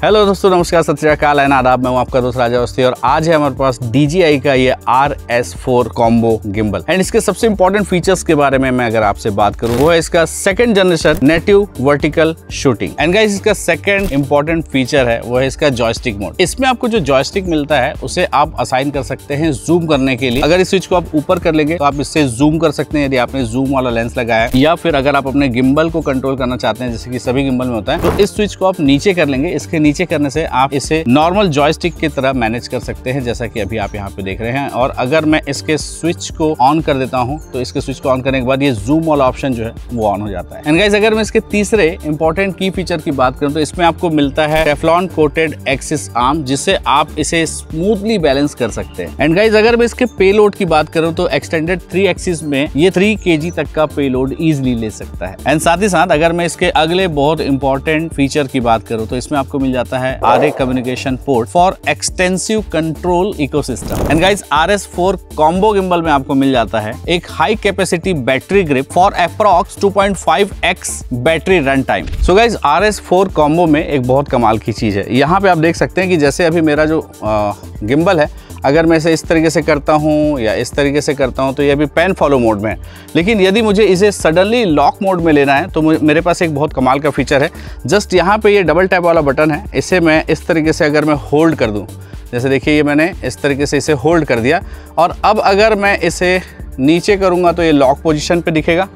Hello दोस्तों, नमस्कार, सत श्री अकाल, आदाब। मैं हूं आपका दोस्त राजा अवस्थी और आज है हमारे पास DJI का ये RS4 कॉम्बो गिम्बल। एंड इसके सबसे इंपॉर्टेंट फीचर्स के बारे में मैं अगर आपसे बात करूं वो है इसका second generation native vertical shooting. And guys, इसका सेकंड इंपॉर्टेंट फीचर है वो है इसका जॉयस्टिक मोड। इसमें आपको जो जॉयस्टिक मिलता है उसे आप असाइन कर सकते हैं जूम करने के लिए। अगर इस स्विच को आप ऊपर कर लेंगे तो आप इससे जूम कर सकते हैं यदि आपने जूम वाला लेंस लगाया है, या फिर अगर आप अपने गिम्बल को कंट्रोल करना चाहते हैं जैसे कि सभी गिम्बल में होता है, तो इस स्विच को आप नीचे कर लेंगे। इसके नीचे करने से आप इसे नॉर्मल जॉयस्टिक की तरह मैनेज कर सकते हैं, जैसा कि अभी आप यहाँ पे देख रहे हैं। और अगर मैं इसके स्विच को ऑन कर देता हूँ तो इसके स्विच को ऑन करने के बाद ये जूम वाला ऑप्शन जो है वो ऑन हो जाता है। एंड गाइस, अगर मैं इसके तीसरे इंपॉर्टेंट की फीचर की बात करूँ तो इसमें आपको मिलता है टेफ्लॉन कोटेड एक्सिस आर्म, जिससे आप इसे स्मूथली बैलेंस कर सकते हैं। एंड गाइस, अगर मैं इसके पेलोड की बात करूँ तो एक्सटेंडेड 3 एक्सिस में ये 3 kg तक का पेलोड इजिली ले सकता है। एंड साथ ही साथ अगर मैं इसके अगले बहुत इंपॉर्टेंट फीचर की बात करूँ तो इसमें आपको मिल जाता है RA communication port for extensive control ecosystem. And guys, RS4 combo gimbal में आपको मिल जाता है एक high capacity battery grip for approx 2.5x battery run time. So guys, RS4 combo में एक बहुत कमाल की चीज है। यहाँ पे आप देख सकते हैं कि जैसे अभी मेरा जो गिम्बल है, अगर मैं इसे इस तरीके से करता हूँ या इस तरीके से करता हूँ तो ये अभी पेन फॉलो मोड में है। लेकिन यदि मुझे इसे सडनली लॉक मोड में लेना है तो मेरे पास एक बहुत कमाल का फीचर है। जस्ट यहाँ पे ये डबल टैप वाला बटन है, इसे मैं इस तरीके से अगर मैं होल्ड कर दूँ, जैसे देखिए ये मैंने इस तरीके से इसे होल्ड कर दिया, और अब अगर मैं इसे नीचे करूँगा तो ये लॉक पोजिशन पर दिखेगा,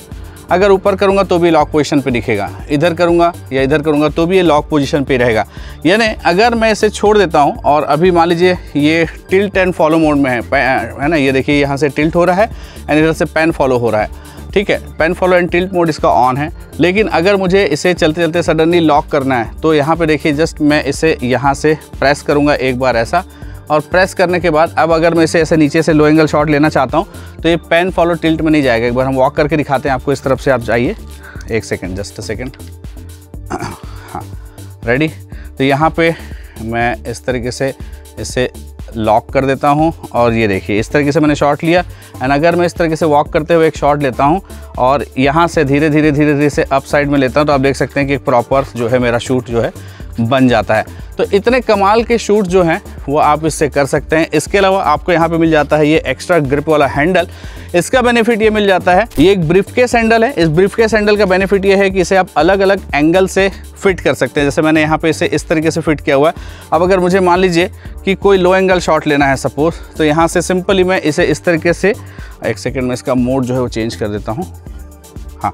अगर ऊपर करूंगा तो भी लॉक पोजीशन पे दिखेगा, इधर करूंगा या इधर करूंगा तो भी ये लॉक पोजीशन पे रहेगा। यानी अगर मैं इसे छोड़ देता हूं और अभी मान लीजिए ये टिल्ट एंड फॉलो मोड में है ना, ये देखिए यहाँ से टिल्ट हो रहा है एंड इधर से पेन फॉलो हो रहा है, ठीक है। Pen follow and tilt mode इसका ऑन है। लेकिन अगर मुझे इसे चलते चलते सडनली लॉक करना है तो यहाँ पे देखिए जस्ट मैं इसे यहाँ से प्रेस करूँगा एक बार ऐसा, और प्रेस करने के बाद अब अगर मैं इसे ऐसे नीचे से लो एंगल शॉट लेना चाहता हूँ तो ये पेन फॉलो टिल्ट में नहीं जाएगा। एक बार हम वॉक करके दिखाते हैं आपको। इस तरफ से आप जाइए, एक सेकेंड, जस्ट अ सेकेंड। हाँ, रेडी। तो यहाँ पे मैं इस तरीके से इसे लॉक कर देता हूँ और ये देखिए इस तरीके से मैंने शॉट लिया। एंड अगर मैं इस तरीके से वॉक करते हुए एक शॉट लेता हूँ और यहाँ से धीरे धीरे से अप साइड में लेता हूँ तो आप देख सकते हैं कि एक प्रॉपर जो है मेरा शूट जो है बन जाता है। तो इतने कमाल के शूट जो हैं वो आप इससे कर सकते हैं। इसके अलावा आपको यहाँ पे मिल जाता है ये एक्स्ट्रा ग्रिप वाला हैंडल। इसका बेनिफिट ये मिल जाता है, ये एक ब्रीफकेस हैंडल है। इस ब्रीफकेस हैंडल का बेनिफिट ये है कि इसे आप अलग अलग एंगल से फिट कर सकते हैं। जैसे मैंने यहाँ पे इसे इस तरीके से फिट किया हुआ है। अब अगर मुझे मान लीजिए कि कोई लो एंगल शॉट लेना है सपोज, तो यहाँ से सिंपली मैं इसे इस तरीके से, एक सेकेंड में इसका मोड जो है वो चेंज कर देता हूँ। हाँ,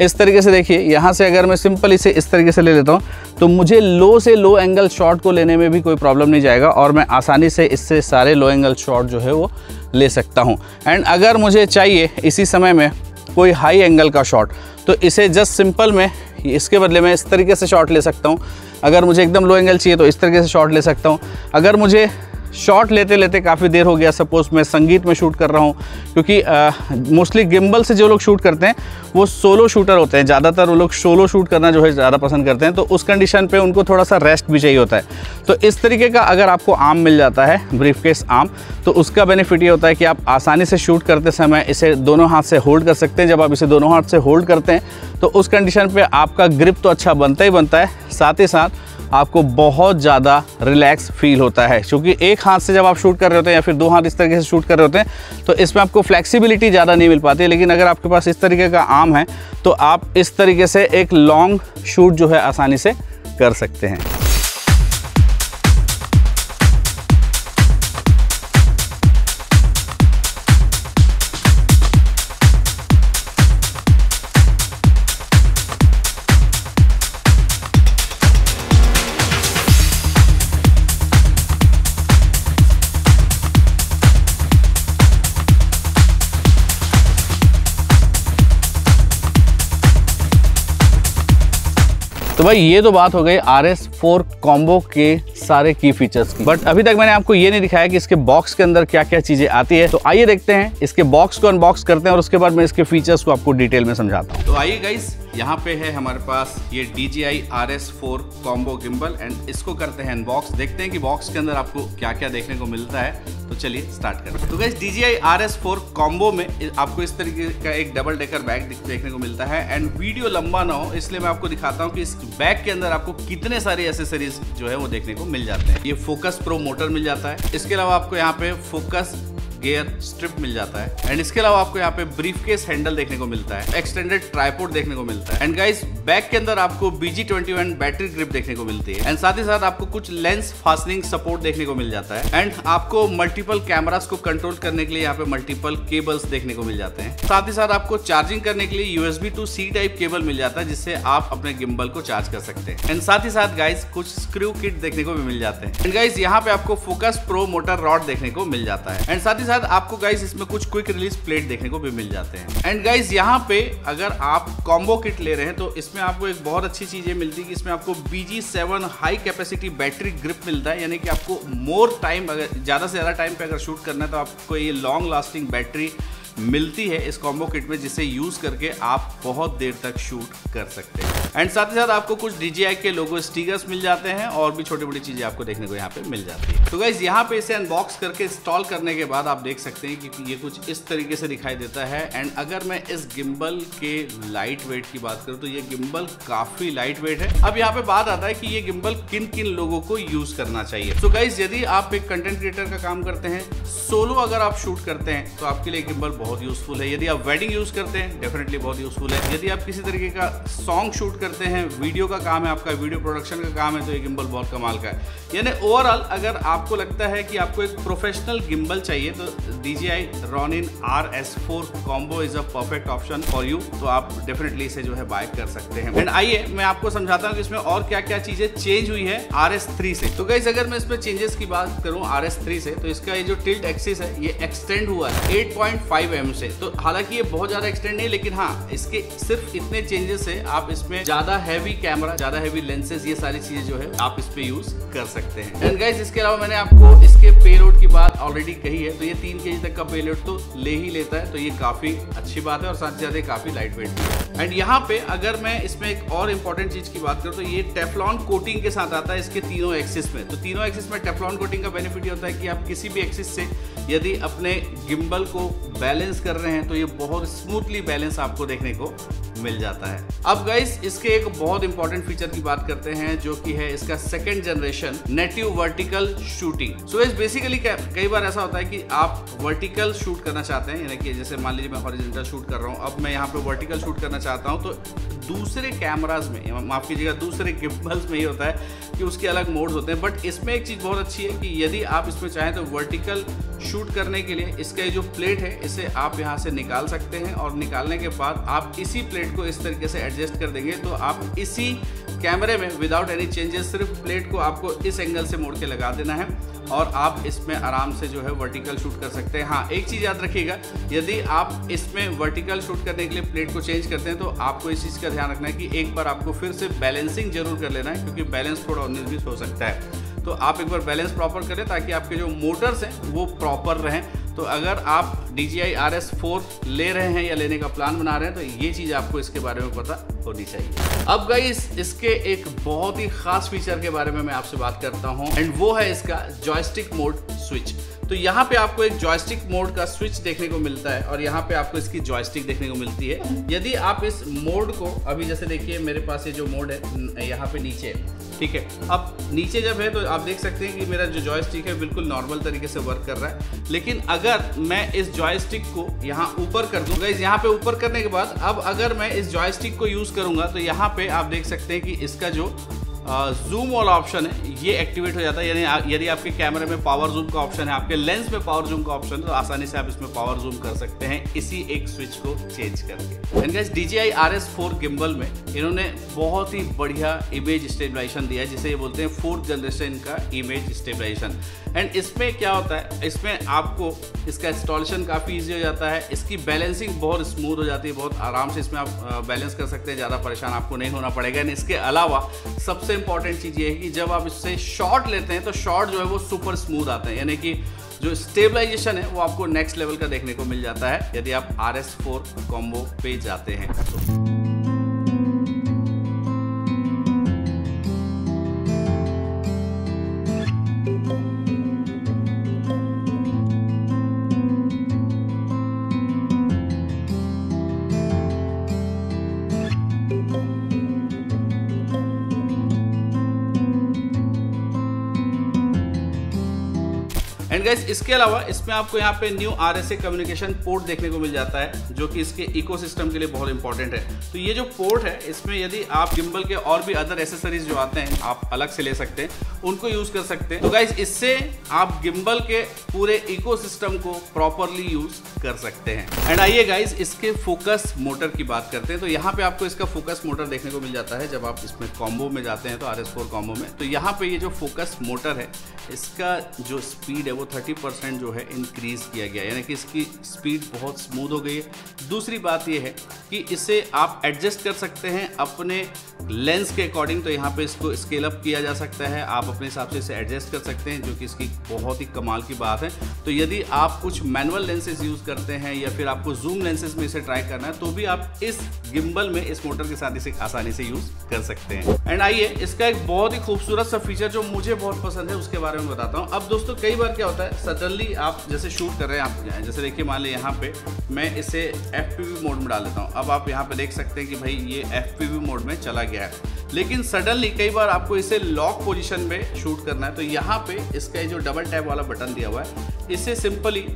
इस तरीके से देखिए यहाँ से अगर मैं सिंपल इसे इस तरीके से ले लेता हूँ तो मुझे लो से लो एंगल शॉट को लेने में भी कोई प्रॉब्लम नहीं जाएगा और मैं आसानी से इससे सारे लो एंगल शॉट जो है वो ले सकता हूँ। एंड अगर मुझे चाहिए इसी समय में कोई हाई एंगल का शॉट तो इसे जस्ट सिंपल में इसके बदले में इस तरीके से शॉट ले सकता हूँ। अगर मुझे एकदम लो एंगल चाहिए तो इस तरीके से शॉट ले सकता हूँ। अगर मुझे शॉट लेते लेते काफ़ी देर हो गया, सपोज मैं संगीत में शूट कर रहा हूँ, क्योंकि मोस्टली गिम्बल से जो लोग शूट करते हैं वो सोलो शूटर होते हैं, ज़्यादातर वो लोग सोलो शूट करना जो है ज़्यादा पसंद करते हैं, तो उस कंडीशन पे उनको थोड़ा सा रेस्ट भी चाहिए होता है। तो इस तरीके का अगर आपको आर्म मिल जाता है, ब्रीफकेस आर्म, तो उसका बेनिफिट ये होता है कि आप आसानी से शूट करते समय इसे दोनों हाथ से होल्ड कर सकते हैं। जब आप इसे दोनों हाथ से होल्ड करते हैं तो उस कंडीशन पर आपका ग्रिप तो अच्छा बनता ही बनता है, साथ ही साथ आपको बहुत ज़्यादा रिलैक्स फील होता है। क्योंकि एक हाथ से जब आप शूट कर रहे होते हैं या फिर दो हाथ इस तरीके से शूट कर रहे होते हैं तो इसमें आपको फ्लेक्सिबिलिटी ज़्यादा नहीं मिल पाती। लेकिन अगर आपके पास इस तरीके का आर्म है तो आप इस तरीके से एक लॉन्ग शूट जो है आसानी से कर सकते हैं। तो भाई ये तो बात हो गई RS4 कॉम्बो के सारे की फीचर्स की। बट अभी तक मैंने आपको ये नहीं दिखाया कि इसके बॉक्स के अंदर क्या क्या चीजें आती है। तो आइए देखते हैं, इसके बॉक्स को अनबॉक्स करते हैं और उसके बाद मैं इसके फीचर्स को आपको डिटेल में समझाता हूँ। तो आइए गाइस, यहाँ पे है हमारे पास ये DJI RS4 combo gimbal and इसको करते हैं अनबॉक्स। देखते हैं कि बॉक्स के अंदर आपको क्या क्या देखने को मिलता है। तो चलिए स्टार्ट करते हैं। तो गाइस DJI RS4 कॉम्बो में आपको इस तरीके का एक डबल डेकर बैग देखने को मिलता है एंड वीडियो लंबा ना हो इसलिए मैं आपको दिखाता हूँ कि इस बैग के अंदर आपको कितने सारे एसेसरीज जो है वो देखने को मिल जाते हैं। ये फोकस प्रो मोटर मिल जाता है, इसके अलावा आपको यहाँ पे फोकस गियर स्ट्रिप मिल जाता है एंड इसके अलावा आपको यहाँ पे ब्रीफकेस हैंडल देखने को मिलता है, एक्सटेंडेड ट्राइपॉड देखने को मिलता है एंड गाइस बैग के अंदर आपको BG21 बैटरी ग्रिप देखने को मिलती है एंड साथ ही साथ आपको कुछ लेंस फास्टनिंग सपोर्ट देखने को मिल जाता है एंड आपको मल्टीपल कैमरास को कंट्रोल करने के लिए यहाँ पे मल्टीपल केबल्स देखने को मिल जाते हैं। साथ ही साथ आपको चार्जिंग करने के लिए USB to C type cable मिल जाता है जिससे आप अपने गिम्बल को चार्ज कर सकते हैं एंड साथ ही साथ गाइस कुछ स्क्रू किट देखने को भी मिल जाते हैं एंड गाइस यहाँ पे आपको फोकस प्रो मोटर रॉड देखने को मिल जाता है एंड साथ ही आपको गाइस इसमें कुछ क्विक रिलीज प्लेट देखने को भी मिल जाते हैं एंड गाइस यहाँ पे अगर आप कॉम्बो किट ले रहे हैं तो इसमें आपको एक बहुत अच्छी चीज ये मिलती है कि इसमें आपको BG7 high capacity battery grip मिलता है, यानी कि आपको मोर टाइम, अगर ज्यादा से ज्यादा टाइम पे अगर शूट करना है तो आपको ये लॉन्ग लास्टिंग बैटरी मिलती है इस कॉम्बो किट में, जिसे यूज करके आप बहुत देर तक शूट कर सकते हैं एंड साथ ही साथ आपको कुछ DJI के लोगो स्टिकर्स मिल जाते हैं और भी छोटी बड़ी चीजें आपको देखने को यहाँ पे मिल जाती है। तो गाइस यहाँ पे इसे अनबॉक्स करके इंस्टॉल करने के बाद आप देख सकते हैं कि ये कुछ इस तरीके से दिखाई देता है एंड अगर मैं इस गिम्बल के लाइट वेट की बात करूँ तो ये गिम्बल काफी लाइट वेट है। अब यहाँ पे बात आता है कि ये गिम्बल किन किन लोगों को यूज करना चाहिए। तो गाइस यदि आप एक कंटेंट क्रिएटर का काम करते हैं, सोलो अगर आप शूट करते हैं तो आपके लिए गिम्बल बहुत यूजफुल है। यदि आप वेडिंग यूज करते हैं डेफिनेटली बहुत यूजफुल है। यदि आप किसी तरीके का सॉन्ग शूट करते हैं, वीडियो का काम है आपका, वीडियो प्रोडक्शन का काम है, तो ये गिम्बल बहुत कमाल का है। यानी ओवरऑल अगर आपको लगता है कि आपको एक प्रोफेशनल गिम्बल चाहिए तो DJI Ronin RS4 combo is a perfect option for you. तो आप डेफिनेटली इसे जो है बाय कर सकते हैं एंड आइए मैं आपको समझाता हूँ कि इसमें और क्या क्या चीजें चेंज हुई है RS3 से। तो गाइस अगर मैं इसमें चेंजेस की बात करूँ RS3 से, तो इसका ये जो टिल्ट एक्सिस है ये एक्सटेंड हुआ है 8.5 mm से। तो हालांकि ये बहुत ज्यादा एक्सटेंड नहीं, लेकिन हाँ इसके सिर्फ इतने चेंजेस है आप इसमें ज्यादा हैवी कैमरा, ज्यादा हैवी लेंसेज, ये सारी चीजें जो है आप इस पे यूज कर सकते हैं। एंड गाइस इसके अलावा मैंने आपको इसके पेलोड की बात ऑलरेडी कही है, तो ये 3 kg तक का पेलोड तो ले ही लेता है, तो ये काफी अच्छी बात है और साथ ही साथ काफी लाइट वेट है। एंड यहाँ पे अगर मैं इसमें एक और इम्पोर्टेंट चीज की बात करूँ तो ये टेफ्लॉन कोटिंग के साथ आता है इसके तीनों एक्सिस में। तो तीनों एक्सिस में टेफ्लॉन कोटिंग का बेनिफिट ये होता है कि आप किसी भी एक्सिस से यदि अपने गिम्बल को बैलेंस कर रहे हैं तो ये बहुत स्मूथली बैलेंस आपको देखने को मिल जाता है। अब गाइस इसके एक बहुत इंपॉर्टेंट फीचर की बात करते हैं जो कि है इसका second generation native vertical shooting. So इस बेसिकली कई बार ऐसा होता है कि आप वर्टिकल शूट करना चाहते हैं, यानी कि जैसे मान लीजिए मैं हॉरिजॉन्टल शूट कर रहा हूं, अब मैं यहाँ पे वर्टिकल शूट करना चाहता हूं, तो दूसरे कैमराज में, माफ कीजिएगा दूसरे गिम्बल्स में ये होता है कि उसके अलग मोड्स होते हैं। बट इसमें एक चीज बहुत अच्छी है कि यदि आप इसमें चाहें तो वर्टिकल शूट करने के लिए इसका जो प्लेट है इसे आप यहाँ से निकाल सकते हैं और निकालने के बाद आप इसी प्लेट को इस तरीके से एडजस्ट कर देंगे तो आप इसी कैमरे में विदाउट एनी चेंजेस सिर्फ प्लेट को आपको इस एंगल से मोड़ के लगा देना है और आप इसमें आराम से जो है वर्टिकल शूट कर सकते हैं। हाँ एक चीज़ याद रखिएगा, यदि आप इसमें वर्टिकल शूट करने के लिए प्लेट को चेंज करते हैं तो आपको इस चीज़ का ध्यान रखना है कि एक बार आपको फिर से बैलेंसिंग जरूर कर लेना है, क्योंकि बैलेंस थोड़ा 19-20 हो सकता है। तो आप एक बार बैलेंस प्रॉपर करें ताकि आपके जो मोटर्स हैं वो प्रॉपर रहें। तो अगर आप DJI RS4 ले रहे हैं या लेने का प्लान बना रहे हैं तो ये चीज़ आपको इसके बारे में पता होनी चाहिए। अब गाइस इसके एक बहुत ही खास फीचर के बारे में मैं आपसे बात करता हूं एंड वो है इसका जॉयस्टिक मोड स्विच। तो यहाँ पे आपको एक जॉयस्टिक मोड का स्विच देखने को मिलता है और यहाँ पे आपको इसकी जॉयस्टिक देखने को मिलती है। यदि आप इस मोड को, अभी जैसे देखिए मेरे पास ये जो मोड है यहाँ पे नीचे, ठीक है, अब नीचे जब है तो आप देख सकते हैं कि मेरा जो जॉयस्टिक है बिल्कुल नॉर्मल तरीके से वर्क कर रहा है। लेकिन अगर मैं इस जॉयस्टिक को यहाँ ऊपर कर दूंगा, यहाँ पे ऊपर करने के बाद अब अगर मैं इस जॉयस्टिक को यूज करूंगा तो यहाँ पे आप देख सकते हैं कि इसका जो जूम वाला ऑप्शन है ये एक्टिवेट हो जाता है। यानी यदि आपके कैमरे में पावर जूम का ऑप्शन है, आपके लेंस में पावर जूम का ऑप्शन है, तो आसानी से आप इसमें पावर जूम कर सकते हैं इसी एक स्विच को चेंज करके। And guys DJI RS4 gimbal में इन्होंने बहुत ही बढ़िया इमेज स्टेबलाइजेशन दिया है, जिसे ये बोलते हैं 4th जनरेशन का इमेज स्टेबलाइजेशन। एंड इसमें क्या होता है, इसमें आपको इसका इंस्टॉलेशन काफ़ी ईजी हो जाता है, इसकी बैलेंसिंग बहुत स्मूथ हो जाती है, बहुत आराम से इसमें आप बैलेंस कर सकते हैं, ज़्यादा परेशान आपको नहीं होना पड़ेगा। इसके अलावा सबसे इंपॉर्टेंट चीज़ ये है कि जब आप इससे शॉट लेते हैं तो शॉट जो है वो सुपर स्मूथ आते हैं, यानी कि जो स्टेबलाइजेशन है वो आपको नेक्स्ट लेवल का देखने को मिल जाता है यदि आप RS4 कॉम्बो पे जाते हैं। एंड गाइस इसके अलावा इसमें आपको यहाँ पे न्यू RSA कम्युनिकेशन पोर्ट देखने को मिल जाता है, जो कि इसके इकोसिस्टम के लिए बहुत इंपॉर्टेंट है। तो ये जो पोर्ट है, इसमें यदि आप गिम्बल के और भी अदर एसेसरीज जो आते हैं आप अलग से ले सकते हैं, उनको यूज कर सकते हैं। तो गाइस इससे आप गिम्बल के पूरे इकोसिस्टम को प्रॉपरली यूज कर सकते हैं। एंड आइए गाइस इसके फोकस मोटर की बात करते हैं। तो यहाँ पे आपको इसका फोकस मोटर देखने को मिल जाता है जब आप इसमें कॉम्बो में जाते हैं, तो RS4 कॉम्बो में। तो यहाँ पे ये जो फोकस मोटर है, इसका जो स्पीड है वो 30% जो है इंक्रीज किया गया, यानी कि इसकी स्पीड बहुत स्मूथ हो गई है। दूसरी बात ये है कि इसे आप एडजस्ट कर सकते हैं अपने लेंस के अकॉर्डिंग। तो यहाँ पे इसको स्केल अप किया जा सकता है, आप अपने हिसाब से इसे एडजस्ट कर सकते हैं, जो कि इसकी बहुत ही कमाल की बात है। तो यदि आप कुछ मैनुअल लेंसेज यूज करते हैं या फिर आपको जूम लेंसेज में इसे ट्राई करना है, तो भी आप इस गिम्बल में इस मोटर के साथ इसे आसानी से यूज कर सकते हैं। एंड आइए इसका एक बहुत ही खूबसूरत सा फीचर जो मुझे बहुत पसंद है उसके बारे में बताता हूँ। अब दोस्तों कई बार क्या होता है, सडनली आप जैसे शूट कर रहे हैं, आप जैसे देखिए मान लें यहाँ पे मैं इसे FPV मोड में डाल देता हूँ। अब आप यहाँ पे देख सकते हैं कि भाई ये FPV मोड में चला गया है, लेकिन सडनली कई बार आपको इसे लॉक पोजीशन में शूट करना है। तो यहाँ पे इसका जो डबल टैप वाला बटन दिया हुआ है, इसे सिंपली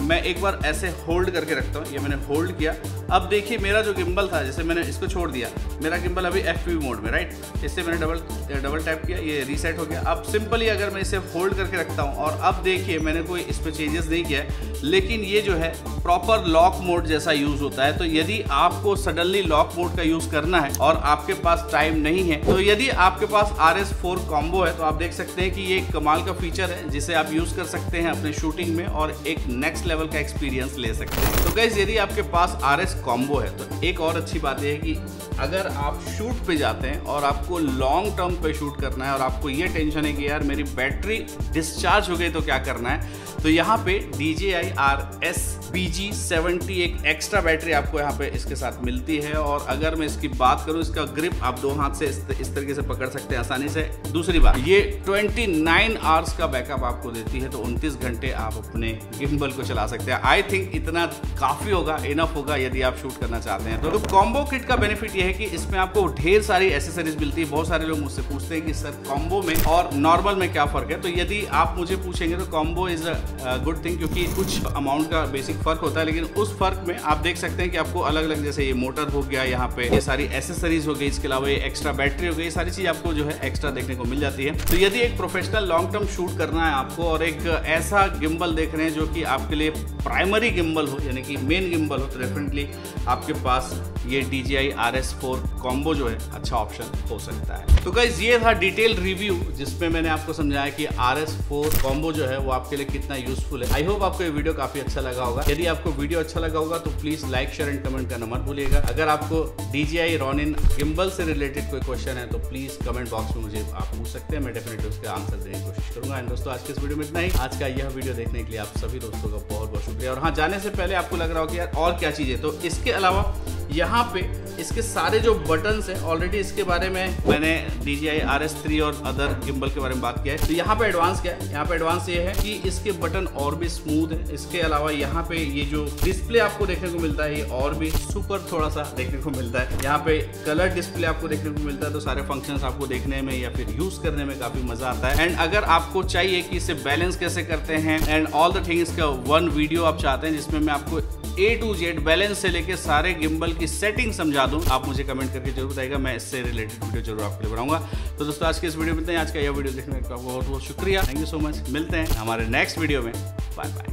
मैं एक बार ऐसे होल्ड करके रखता हूँ। ये मैंने होल्ड किया। अब देखिए मेरा जो गिम्बल था, जैसे मैंने इसको छोड़ दिया, मेरा गिम्बल अभी FPV मोड में, राइट। इससे मैंने डबल टैप किया, ये रीसेट हो गया। अब सिंपली अगर मैं इसे होल्ड करके रखता हूँ और अब देखिए मैंने कोई इस पर चेंजेस नहीं किया है, लेकिन ये जो है प्रॉपर लॉक मोड जैसा यूज होता है। तो यदि आपको सडनली लॉक मोड का यूज करना है और आपके पास टाइम नहीं है, तो यदि आपके पास RS4 कॉम्बो है, तो आप देख सकते हैं कि ये एक कमाल का फीचर है जिसे आप यूज कर सकते हैं अपने शूटिंग में और एक नेक्स्ट लेवल का एक्सपीरियंस ले सकते हैं। तो गाइस यदि आपके पास RS कॉम्बो है, तो एक और अच्छी बात यह है कि अगर आप शूट पे जाते हैं और आपको लॉन्ग टर्म पे शूट करना है और आपको ये टेंशन है कि यार मेरी बैटरी डिस्चार्ज हो गई तो क्या करना है, तो यहाँ पे DJI RS BG70 एक एक्स्ट्रा बैटरी आपको यहाँ पे इसके साथ मिलती है। और अगर मैं इसकी बात करूँ, इसका ग्रिप आप दो हाथ से इस तरीके से पकड़ सकते हैं आसानी से। दूसरी बात, ये 29 आवर्स का बैकअप आपको देती है, तो 29 घंटे आप अपने गिम्बल को चला सकते हैं। आई थिंक इतना काफी होगा, इनफ होगा यदि आप शूट करना चाहते हैं। तो कॉम्बो किट का बेनिफिट ये है कि इसमें आपको ढेर सारी एसेसरीज मिलती है। बहुत सारे लोग मुझसे पूछते हैं कि सर कॉम्बो में और नॉर्मल में क्या फर्क है। तो यदि आप मुझे पूछेंगे तो combo is a good thing, क्योंकि कुछ अमाउंट का बेसिक फर्क होता है, लेकिन उस फर्क में आप देख सकते हैं कि आपको अलग अलग, जैसे ये मोटर हो गया, यहाँ पे ये सारी एसेसरीज हो गई, इसके अलावा ये एक्स्ट्रा बैटरी हो गई, ये सारी चीज आपको जो है एक्स्ट्रा देखने को मिल जाती है। तो यदि एक प्रोफेशनल लॉन्ग टर्म शूट करना है आपको और एक ऐसा गिम्बल देख रहे हैं जो कि आपके लिए प्राइमरी गिम्बल हो, यानी कि मेन गिम्बल हो, तो डेफिनेटली आपके पास ये DJI RS4 कॉम्बो जो है अच्छा ऑप्शन हो सकता है। तो गाइस ये था डिटेल रिव्यू जिसमें मैंने आपको समझाया कि RS4 कॉम्बो जो है वो आपके लिए कितना यूजफुल है। आई होप आपको ये वीडियो काफी अच्छा लगा होगा। यदि आपको वीडियो अच्छा लगा होगा तो please like, share and comment करना मत भूलिएगा। अगर आपको DJI Ronin गिम्बल से रिलेटेड कोई क्वेश्चन है तो प्लीज कमेंट बॉक्स में मुझे आप पूछ सकते हैं, मैं डेफिनेटली उसका आंसर देने की कोशिश करूंगा। एंड दोस्तों आज के इस वीडियो में इतना ही। आज का यह वीडियो देखने के लिए आप सभी दोस्तों का बहुत बहुत शुक्रिया। और हाँ, जाने से पहले आपको लग रहा हो कि यार और क्या चीज़ है, तो इसके अलावा यहाँ पे इसके सारे जो बटन्स हैं ऑलरेडी इसके बारे में मैंने DJI RS3 और अदर गिम्बल के बारे में बात किया है। तो यहाँ पे एडवांस क्या है, यहाँ पे एडवांस ये है कि इसके बटन और भी स्मूथ है। इसके अलावा यहाँ पे ये जो डिस्प्ले आपको देखने को मिलता है ये और भी सुपर थोड़ा सा देखने को मिलता है। यहाँ पे कलर डिस्प्ले आपको देखने को मिलता है, तो सारे फंक्शंस आपको देखने में या फिर यूज करने में काफी मजा आता है। एंड अगर आपको चाहिए कि इसे बैलेंस कैसे करते हैं एंड ऑल द थिंग्स का वन वीडियो आप चाहते हैं जिसमें मैं आपको A to Z बैलेंस से लेके सारे गिम्बल की सेटिंग समझा दूं, आप मुझे कमेंट करके जरूर बताइएगा, मैं इससे रिलेटेड वीडियो जरूर आपके लिए बनाऊंगा। तो दोस्तों आज के इस वीडियो में इतना ही। आज का यह वीडियो देखने का बहुत बहुत शुक्रिया, थैंक यू सो मच। मिलते हैं हमारे नेक्स्ट वीडियो में, बाय बाय।